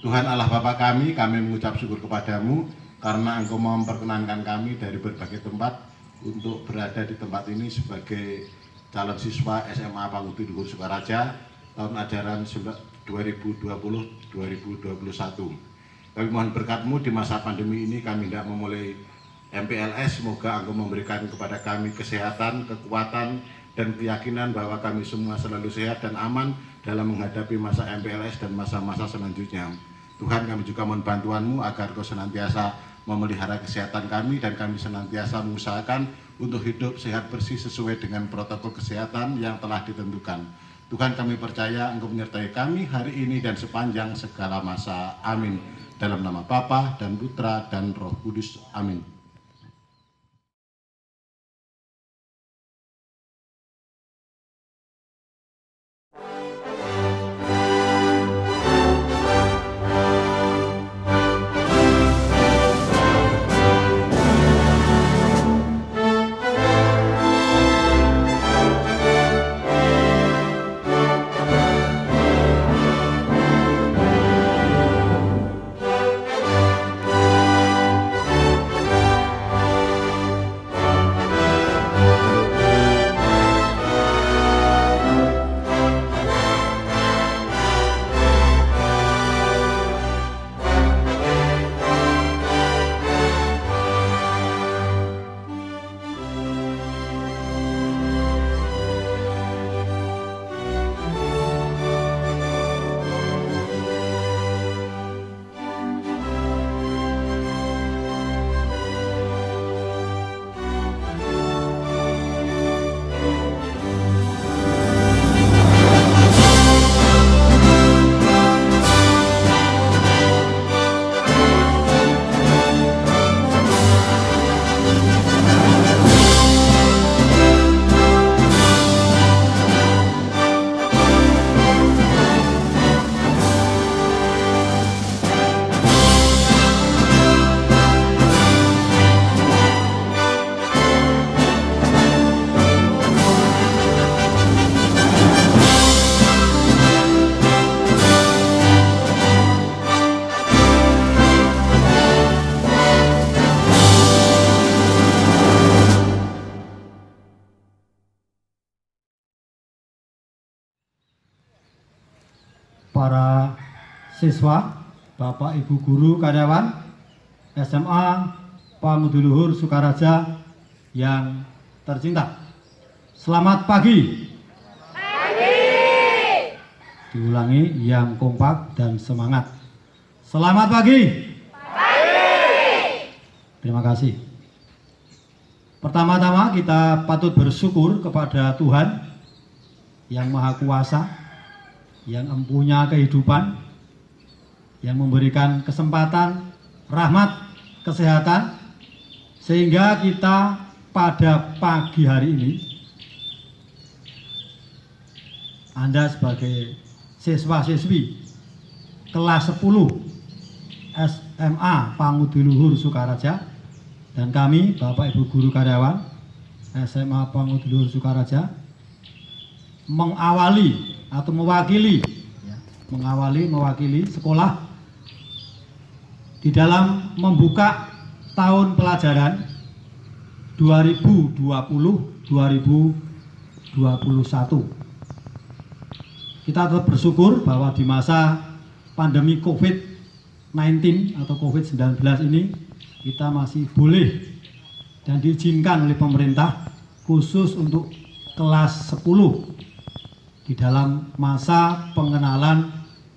Tuhan Allah Bapa kami mengucap syukur kepadamu karena Engkau memperkenankan kami dari berbagai tempat untuk berada di tempat ini sebagai calon siswa SMA Pangudi Luhur Sukaraja tahun ajaran 2020-2021. Kami mohon berkat-Mu di masa pandemi ini, kami hendak memulai MPLS. Semoga Engkau memberikan kepada kami kesehatan, kekuatan, dan keyakinan bahwa kami semua selalu sehat dan aman dalam menghadapi masa MPLS dan masa-masa selanjutnya. Tuhan, kami juga mohon bantuan-Mu agar Kau senantiasa memelihara kesehatan kami dan kami senantiasa mengusahakan untuk hidup sehat bersih sesuai dengan protokol kesehatan yang telah ditentukan. Tuhan, kami percaya Engkau menyertai kami hari ini dan sepanjang segala masa. Amin. Dalam nama Bapa dan Putra dan Roh Kudus. Amin. Para siswa, Bapak Ibu guru karyawan SMA Pangudi Luhur Sukaraja yang tercinta, selamat pagi. Diulangi yang kompak dan semangat. Selamat pagi. Terima kasih. Pertama-tama kita patut bersyukur kepada Tuhan yang Maha Kuasa, yang empunya kehidupan, yang memberikan kesempatan, rahmat, kesehatan, sehingga kita pada pagi hari ini, Anda sebagai siswa-siswi kelas 10 SMA Pangudi Luhur Sukaraja dan kami Bapak Ibu guru karyawan SMA Pangudi Luhur Sukaraja mengawali atau mewakili sekolah di dalam membuka tahun pelajaran 2020-2021. Kita tetap bersyukur bahwa di masa pandemi COVID-19 atau COVID-19 ini kita masih boleh dan diizinkan oleh pemerintah khusus untuk kelas 10 di dalam masa pengenalan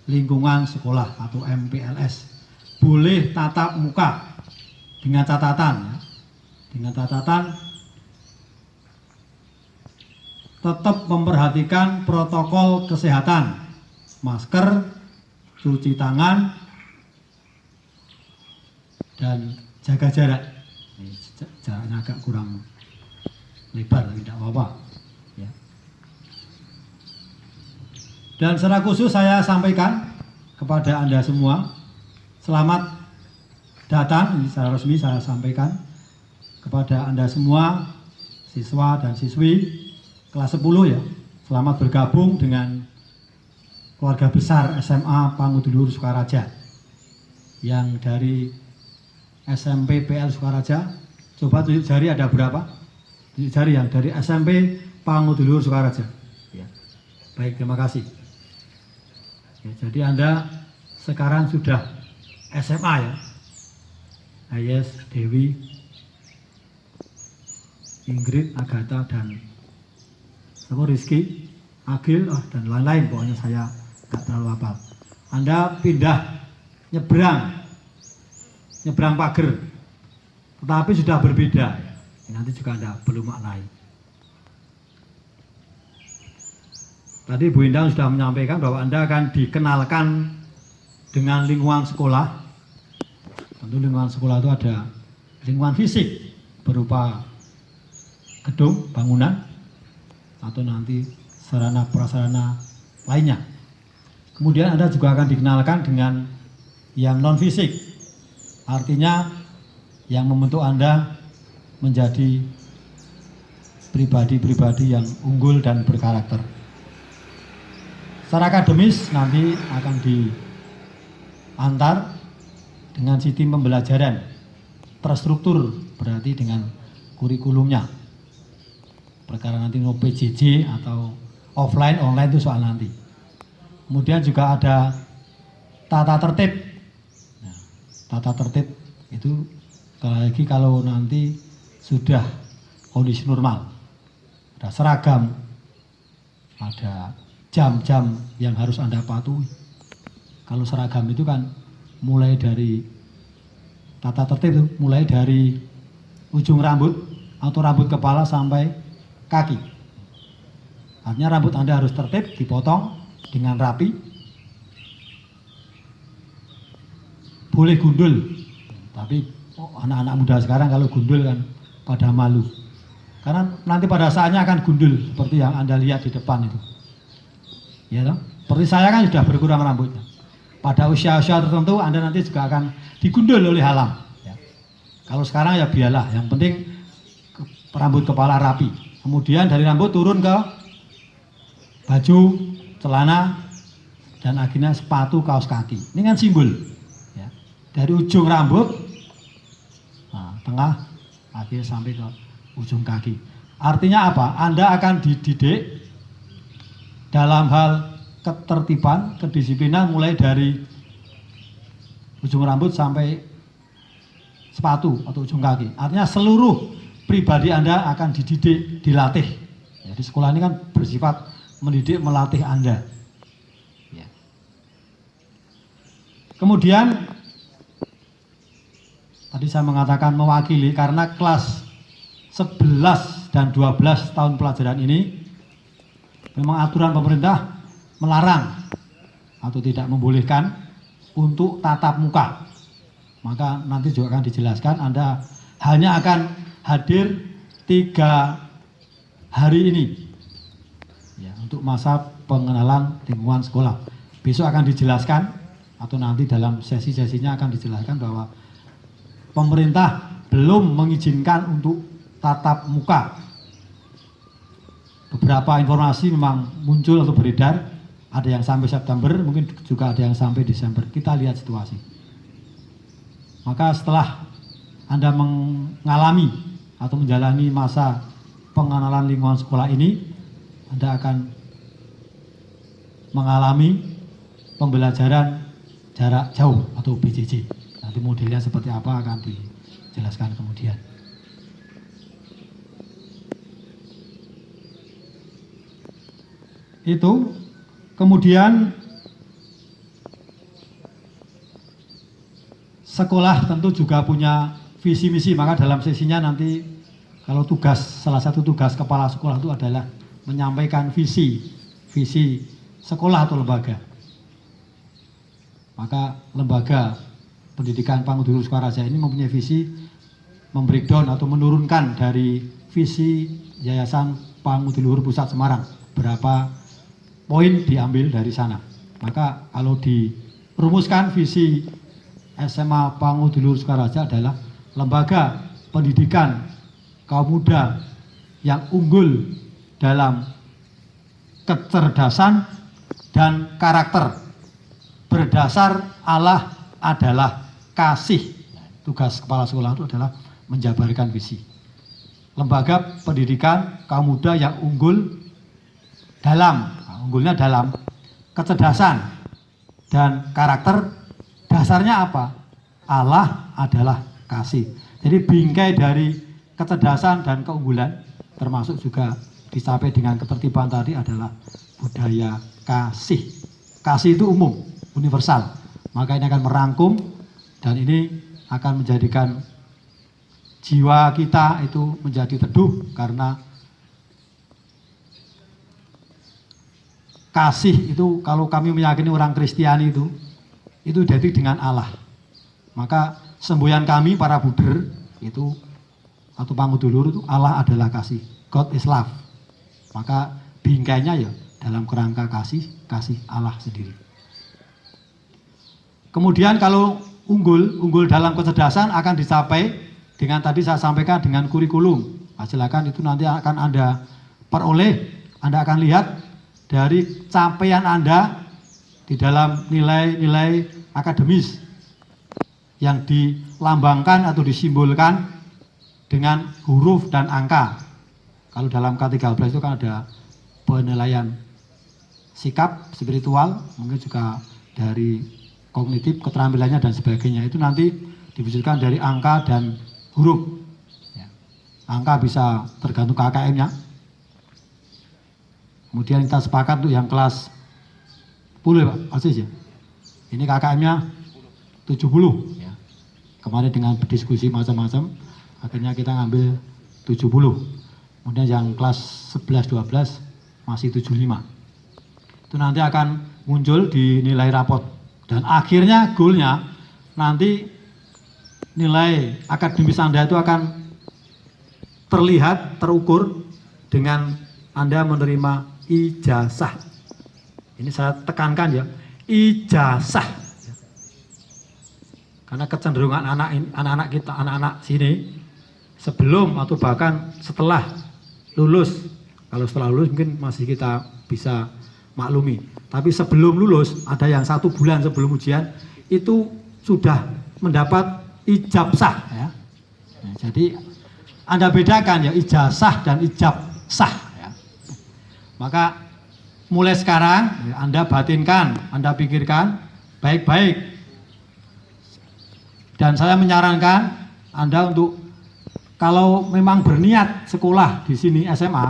lingkungan sekolah atau MPLS boleh tatap muka dengan catatan tetap memperhatikan protokol kesehatan, masker, cuci tangan, dan jaga jarak. Ini jaraknya agak kurang lebar, tidak apa-apa. Ya. Dan secara khusus saya sampaikan kepada Anda semua, selamat datang, ini secara resmi saya sampaikan kepada Anda semua, siswa dan siswi kelas 10 ya, selamat bergabung dengan keluarga besar SMA Pangudi Luhur Sukaraja. Yang dari SMP PL Sukaraja, coba tunjuk jari ada berapa? Tunjuk jari yang dari SMP Panguduluhur Sukaraja. Ya. Baik, terima kasih. Ya, jadi Anda sekarang sudah SMA ya. Ayes, Dewi, Ingrid, Agatha, dan Rizky, Agil, dan lain-lain. Pokoknya saya nggak terlalu hafal. Anda pindah nyebrang pagar, tetapi sudah berbeda. Nanti juga Anda belum maknai. Tadi Bu Indang sudah menyampaikan bahwa Anda akan dikenalkan dengan lingkungan sekolah. Tentu lingkungan sekolah itu ada lingkungan fisik berupa gedung, bangunan, atau nanti sarana prasarana lainnya. Kemudian Anda juga akan dikenalkan dengan yang non fisik, artinya yang membentuk Anda menjadi pribadi-pribadi yang unggul dan berkarakter. Secara akademis nanti akan diantar dengan sistem pembelajaran terstruktur, berarti dengan kurikulumnya. Perkara nanti mau PJJ atau offline, online itu soal nanti. Kemudian juga ada tata tertib. Nah, tata tertib itu lagi kalau nanti sudah kondisi normal, ada seragam, ada jam-jam yang harus Anda patuhi. Kalau seragam itu kan mulai dari tata tertib itu mulai dari ujung rambut atau rambut kepala sampai kaki. Artinya rambut Anda harus tertib, dipotong dengan rapi. Boleh gundul, tapi anak-anak muda sekarang kalau gundul kan pada malu. Karena nanti pada saatnya akan gundul seperti yang Anda lihat di depan itu. Ya toh? Seperti saya kan sudah berkurang rambutnya. Pada usia-usia tertentu Anda nanti juga akan digundul oleh alam. Ya. Kalau sekarang ya biarlah, yang penting rambut kepala rapi. Kemudian dari rambut turun ke baju, celana, dan akhirnya sepatu, kaos kaki. Ini kan simbol. Ya. Dari ujung rambut, nah, tengah, akhir sampai ke ujung kaki. Artinya apa? Anda akan dididik dalam hal ketertiban, kedisiplinan mulai dari ujung rambut sampai sepatu atau ujung kaki. Artinya seluruh pribadi Anda akan dididik, dilatih. Jadi sekolah ini kan bersifat mendidik, melatih Anda. Ya. Kemudian tadi saya mengatakan mewakili karena kelas 11 dan 12 tahun pelajaran ini memang aturan pemerintah melarang atau tidak membolehkan untuk tatap muka. Maka nanti juga akan dijelaskan Anda hanya akan hadir 3 hari ini ya, untuk masa pengenalan lingkungan sekolah. Besok akan dijelaskan atau nanti dalam sesi-sesinya akan dijelaskan bahwa pemerintah belum mengizinkan untuk tatap muka. Beberapa informasi memang muncul atau beredar, ada yang sampai September, mungkin juga ada yang sampai Desember. Kita lihat situasi. Maka setelah Anda mengalami atau menjalani masa pengenalan lingkungan sekolah ini, Anda akan mengalami pembelajaran jarak jauh atau BJJ. Nanti modelnya seperti apa akan dijelaskan kemudian. Itu kemudian sekolah tentu juga punya visi misi, maka dalam sesinya nanti kalau salah satu tugas kepala sekolah itu adalah menyampaikan visi sekolah atau lembaga. Maka lembaga pendidikan Panguduluhur Sukaraja ini mempunyai visi membreakdown atau menurunkan dari visi Yayasan Panguduluhur Pusat Semarang berapa poin diambil dari sana. Maka kalau dirumuskan visi SMA Panguduluhur Sukaraja adalah lembaga pendidikan kaum muda yang unggul dalam kecerdasan dan karakter berdasar Allah adalah kasih. Tugas kepala sekolah itu adalah menjabarkan visi. Lembaga pendidikan kaum muda yang unggul unggulnya dalam kecerdasan dan karakter. Dasarnya apa? Allah adalah kasih. Jadi bingkai dari kecerdasan dan keunggulan, termasuk juga dicapai dengan ketertiban tadi, adalah budaya kasih. Kasih itu umum, universal. Maka ini akan merangkum dan ini akan menjadikan jiwa kita itu menjadi teduh, karena kasih itu, kalau kami meyakini orang Kristiani itu identik dengan Allah. Maka semboyan kami para Buddher itu atau pangudulur itu, Allah adalah kasih. God is love. Maka bingkainya ya dalam kerangka kasih Allah sendiri. Kemudian kalau unggul dalam kecerdasan akan dicapai dengan tadi saya sampaikan dengan kurikulum. Nah, silakan itu nanti akan Anda peroleh, Anda akan lihat dari capaian Anda di dalam nilai-nilai akademis yang dilambangkan atau disimbolkan dengan huruf dan angka. Kalau dalam K13 itu kan ada penilaian sikap, spiritual, mungkin juga dari kognitif, keterampilannya dan sebagainya. Itu nanti diwujudkan dari angka dan huruf. Angka bisa tergantung KKM-nya. Kemudian kita sepakat tuh yang kelas 10 ya Pak Aziz ya. Ini KKM-nya 70 ya. Kemarin dengan berdiskusi macam-macam, akhirnya kita ngambil 70. Kemudian yang kelas 11 12 masih 75. Itu nanti akan muncul di nilai rapot, dan akhirnya goalnya nanti nilai akademis Anda itu akan terlihat, terukur dengan Anda menerima ijazah. Ini saya tekankan ya, ijazah. Karena kecenderungan anak-anak kita, anak-anak sini sebelum atau bahkan setelah lulus, kalau setelah lulus mungkin masih kita bisa maklumi. Tapi sebelum lulus, ada yang 1 bulan sebelum ujian itu sudah mendapat ijabsah ya. Nah, jadi Anda bedakan ya ijazah dan ijabsah ya. Maka mulai sekarang ya, Anda batinkan, Anda pikirkan baik-baik. Dan saya menyarankan Anda untuk kalau memang berniat sekolah di sini SMA,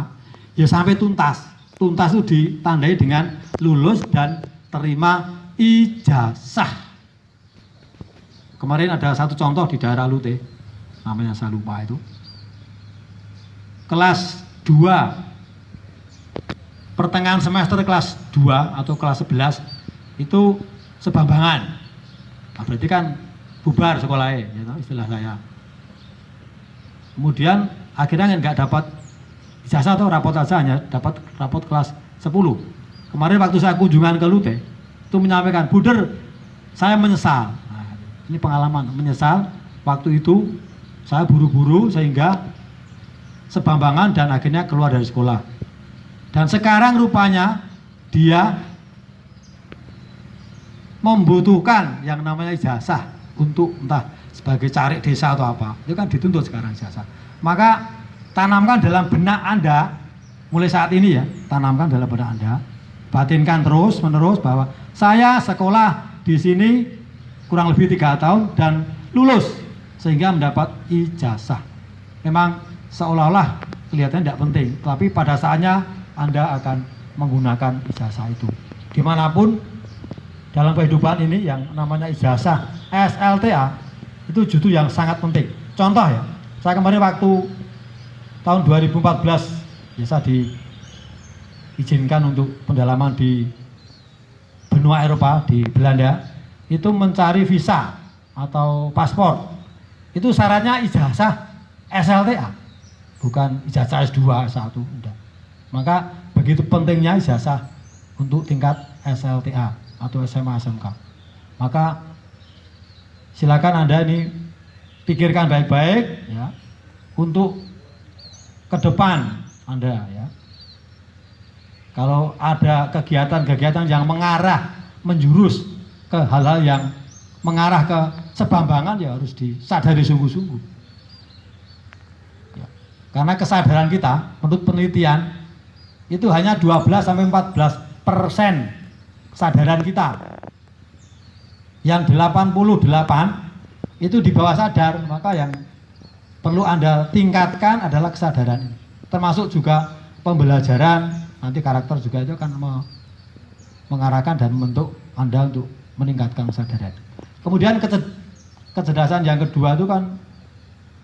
ya sampai tuntas. Tuntas itu ditandai dengan lulus dan terima ijazah. Kemarin ada satu contoh di daerah Lute, namanya saya lupa itu. Kelas 2, pertengahan semester kelas 2 atau kelas 11 itu sebambangan. Nah, berarti kan bubar sekolahnya, ya, istilah saya. Kemudian akhirnya nggak dapat ijazah atau rapot aja, hanya dapat rapot kelas 10. Kemarin waktu saya kunjungan ke Lute, itu menyampaikan, Buder, saya menyesal. Nah, ini pengalaman, menyesal. Waktu itu saya buru-buru sehingga sebambangan dan akhirnya keluar dari sekolah. Dan sekarang rupanya dia membutuhkan yang namanya ijazah untuk entah sebagai cari desa atau apa, itu kan dituntut sekarang ijazah. Maka tanamkan dalam benak Anda mulai saat ini ya, tanamkan dalam benak Anda, batinkan terus menerus bahwa saya sekolah di sini kurang lebih 3 tahun dan lulus sehingga mendapat ijazah. Memang seolah-olah kelihatannya tidak penting, tapi pada saatnya Anda akan menggunakan ijazah itu dimanapun dalam kehidupan ini. Yang namanya ijazah SLTA itu justru yang sangat penting. Contoh ya, saya kemarin waktu tahun 2014 ya, saya diizinkan untuk pendalaman di benua Eropa, di Belanda, itu mencari visa atau paspor. Itu syaratnya ijazah SLTA, bukan ijazah S2, S1, enggak. Maka begitu pentingnya ijazah untuk tingkat SLTA atau SMA SMK. Maka silakan Anda ini pikirkan baik-baik ya untuk ke depan Anda ya. Kalau ada kegiatan-kegiatan yang mengarah menjurus ke hal-hal yang mengarah ke sebambangan ya harus disadari sungguh-sungguh. Ya. Karena kesadaran kita menurut penelitian itu hanya 12-14% kesadaran kita. Yang 88 itu di bawah sadar, maka yang perlu Anda tingkatkan adalah kesadaran ini. Termasuk juga pembelajaran, nanti karakter juga itu akan mengarahkan dan membentuk Anda untuk meningkatkan kesadaran. Kemudian kecerdasan yang kedua itu kan,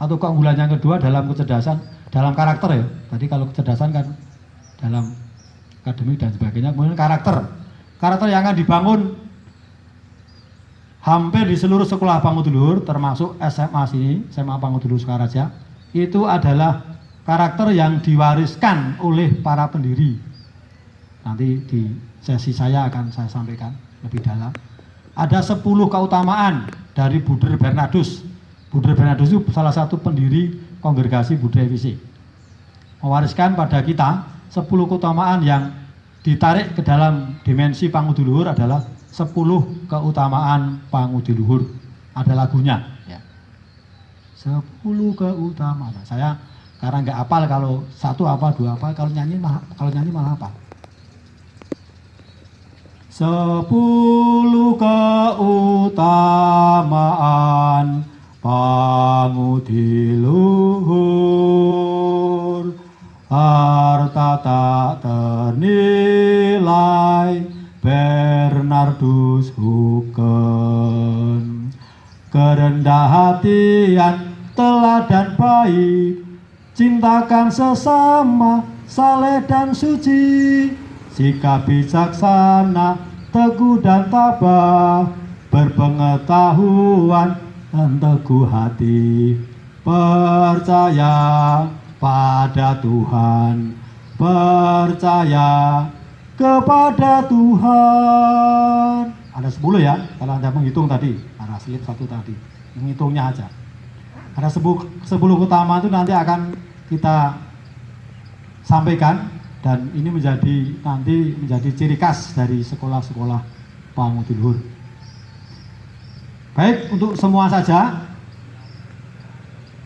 atau keunggulan yang kedua dalam kecerdasan, dalam karakter ya. Tadi kalau kecerdasan kan dalam akademik dan sebagainya, kemudian karakter yang akan dibangun hampir di seluruh sekolah Panguduluhur, termasuk SMA sini, SMA Panguduluhur Sukaraja, itu adalah karakter yang diwariskan oleh para pendiri. Nanti di sesi saya akan saya sampaikan lebih dalam. Ada 10 keutamaan dari Buder Bernardus. Buder Bernardus itu salah satu pendiri Kongregasi Budaya Fisik. Mewariskan pada kita 10 keutamaan yang ditarik ke dalam dimensi Panguduluhur adalah 10 keutamaan Panguduluhur. Ada lagunya. Ya. 10 keutamaan. Saya karena nggak hafal, kalau satu hafal, dua hafal, kalau nyanyi malah hafal. 10 keutamaan Panguduluhur, harta tak ternilai Bernardus Huken, kerendah hatian, teladan baik, cintakan sesama, saleh dan suci, sikap bijaksana, teguh dan tabah, berpengetahuan dan teguh hati, percaya pada Tuhan, percaya kepada Tuhan. Ada 10 ya, kalau Anda menghitung tadi, ada slip 1 tadi, menghitungnya aja. Ada 10 utama itu nanti akan kita sampaikan, dan ini nanti menjadi ciri khas dari sekolah-sekolah Panguduluhur. Baik, untuk semua saja,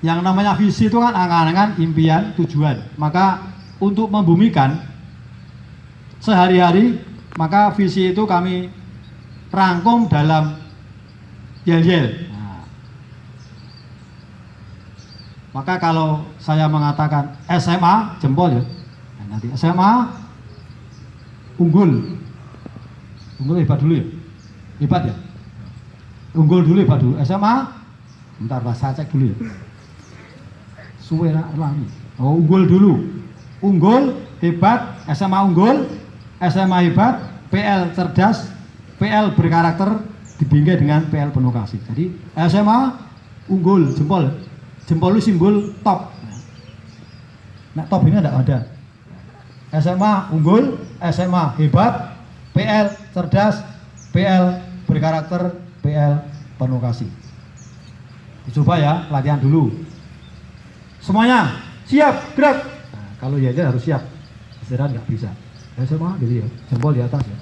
yang namanya visi itu kan angan-angan, impian, tujuan. Maka untuk membumikan sehari-hari, maka visi itu kami rangkum dalam yel-yel. Nah, maka kalau saya mengatakan SMA, jempol ya. Nah, nanti SMA unggul hebat dulu ya, hebat ya. Unggul dulu hebat dulu. SMA, bentar saya cek dulu ya. Suwe lagi. Oh, unggul dulu. Unggul, hebat, SMA unggul, SMA hebat, PL cerdas, PL berkarakter, dibingkai dengan PL penuh kasih. Jadi SMA unggul, jempol. Jempol itu simbol top. Nah, top ini tidak ada. SMA unggul, SMA hebat, PL cerdas, PL berkarakter, PL penuh kasih. Dicoba ya, latihan dulu. Semuanya siap, gerak. Nah, kalau ya harus siap, istirahat nggak bisa. SMA gitu ya, jempol di atas ya.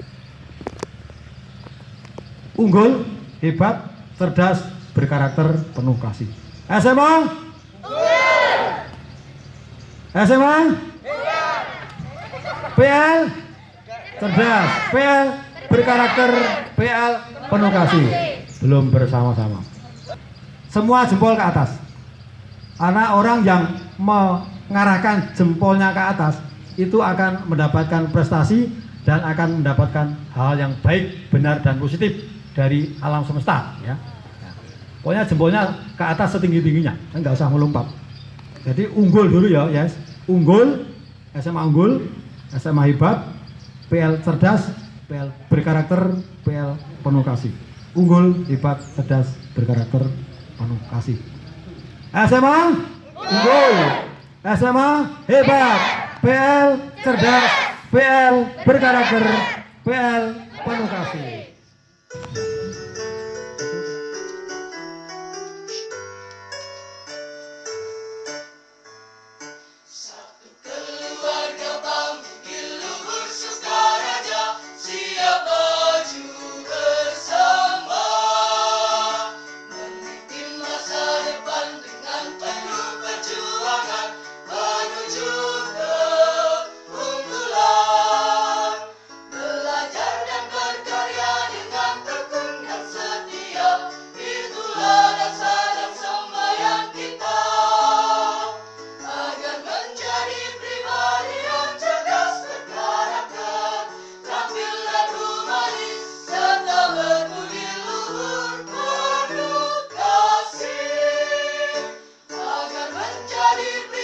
Unggul, hebat, cerdas, berkarakter, penuh kasih. SMA SMA PL cerdas, PL berkarakter, PL penuh kasih. Belum bersama-sama. Semua jempol ke atas. Karena orang yang mengarahkan jempolnya ke atas itu akan mendapatkan prestasi dan akan mendapatkan hal yang baik, benar dan positif dari alam semesta ya. Pokoknya jempolnya ke atas setinggi-tingginya, nggak usah melompat. Jadi unggul dulu ya, yes. Unggul, SMA unggul, SMA hebat, PL cerdas, PL berkarakter, PL penuh kasih. Unggul, hebat, cerdas, berkarakter, penuh kasih. SMA unggul, SMA hebat, PL cerdas, PL berkarakter, PL penuh kasih. jadi